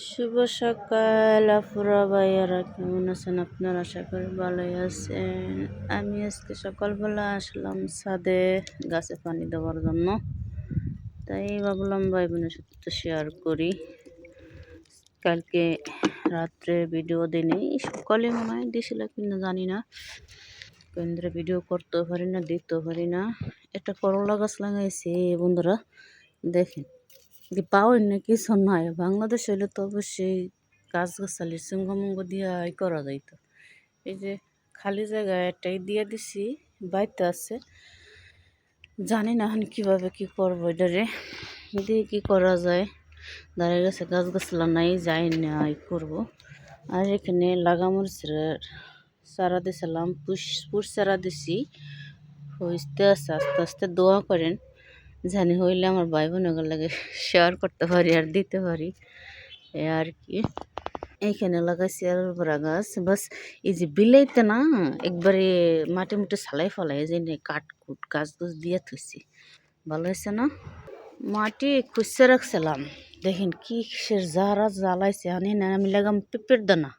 শুভ সকাল আপুরা ভাইয়ারা, কেমন আছেন আপনারা? আশা করি ভালোই আছেন। আমি আজকে সকালবেলা আসলাম ছাদে গাছে পানি দেওয়ার জন্য, তাই ভাবলাম ভাই বোনের সাথে তো শেয়ার করি। কালকে রাত্রে ভিডিও দিইনি, সকালে মনে হয় দিয়েছিল কিন্তু জানি না, কেন্দ্রে ভিডিও করতেও পারি না, দিতেও পারি না। একটা করলা গাছ লাগাইছি বন্ধুরা, দেখেন যে পাওয়েন না কিছু নয়। বাংলাদেশ হইলে তো অবশ্যই গাছ গাছালি সুঙ্গমুঙ্গ দিয়া করা যাইতো। এই যে খালি জায়গায় একটাই দিয়ে দিছি, বাইতে আছে, জানি না এখন কীভাবে কী করবো এটারে, দিয়ে কী করা যায়। দাঁড়িয়ে গেছে গাছ গাছলা নাই, যাই না করবো। আর এখানে লাগামরিচের চারা দিছিলাম, পুষ চারা দিছি, হইতে আছে আস্তে আস্তে। দোয়া করেন জানি হইলে আমার ভাই বোনের লাগে শেয়ার করতে পারি আর দিতে পারি, এ আর কি। এইখানে লাগাইছি অ্যালোভেরা গাছ, বাস এই যে বিলাইতে না একবারে মাটি মুটি ছালাই ফলাই, যে কাঠকুট গাছ গুছ দিয়ে থুইছি। ভালো হয়েছে না? মাটি খুঁজছে রাখছিলাম, দেখেন কি কিসের যারা জ্বালাইছে। আনি না আমি লাগাম পেঁপের দানা,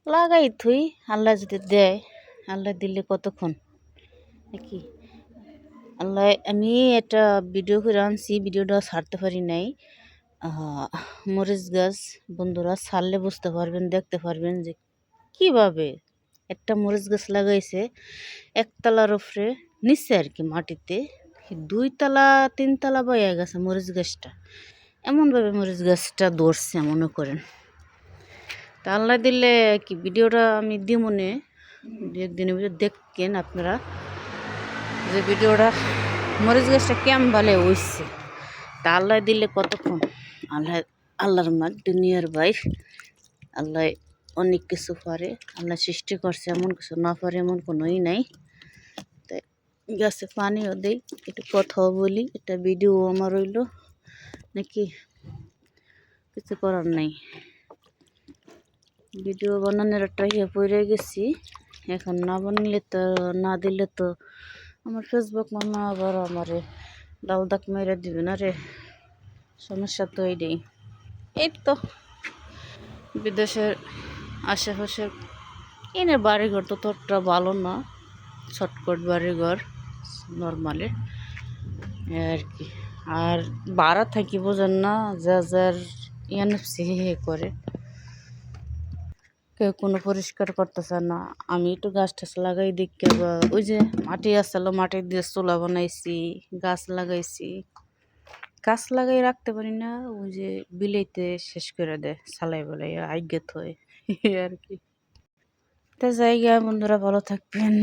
লাগাই থুই, আল্লাহ যদি দেয়। আল্লাহ দিলে কতক্ষণ নাকি আল্লাহ। আমি একটা ভিডিও করে আনছি, ভিডিওটা ছাড়তে পারি নাই। মরিচ গাছ বন্ধুরা ছাড়লে বুঝতে পারবেন, দেখতে পারবেন যে কিভাবে একটা মরিচ গাছ লাগাইছে একতলার উপরে নিচে আর কি মাটিতে, 2 তলা 3 তলা বয়ে গেছে মরিচ গাছটা। এমনভাবে মরিচ গাছটা ধরছে মনে করেন। তা আল্লাহ দিলে কি ভিডিওটা আমি দিই মনে 1-2 দিনের ভিতরে দেখেন আপনারা যে ভিডিওটা মরিচ গাছটা কেমন ভালো হইছে। তা আল্লাহ দিলে কতক্ষণ, আল্লাহর মাঠ দুনিয়ার বাইর। আল্লাহ অনেক কিছু পারে, আল্লাহ সৃষ্টি করছে, এমন কিছু না পারে এমন কোনোই নাই। তাই গাছে পানিও দেই, একটু কথাও বলি, এটা ভিডিও আমার হইল নাকি, কিছু করার নাই। ভিডিও বানানোর একটা পড়ে গেছি, এখন না বানালে তো, না দিলে তো আমার ফেসবুক মামা আবার আমারে লাল দাগ মেরে দিবে না রে, সমস্যা তো এইটাই। এই তো বিদেশের আশেপাশে এনে বাড়িঘর তো তোরটা ভালো না, ছটকট বাড়িঘর নর্মালি আর কি। আর ভাড়া থাকি বোঝেন না, যা যার এনএফসি করে, কেউ কোনো পরিষ্কার করতেছে না। আমি একটু গাছ টাছ লাগাই দেখে, বা ওই যে মাটি আসলো, মাটি দিয়ে চুলা বানাইছি, গাছ লাগাইছি, গাছ লাগাই রাখতে পারি না, ওই যে বিলেইতে শেষ করে দেয় সালাই বেলাই আইগেত হয় আর কি। তা জায়গা বন্ধুরা ভালো থাকবেন।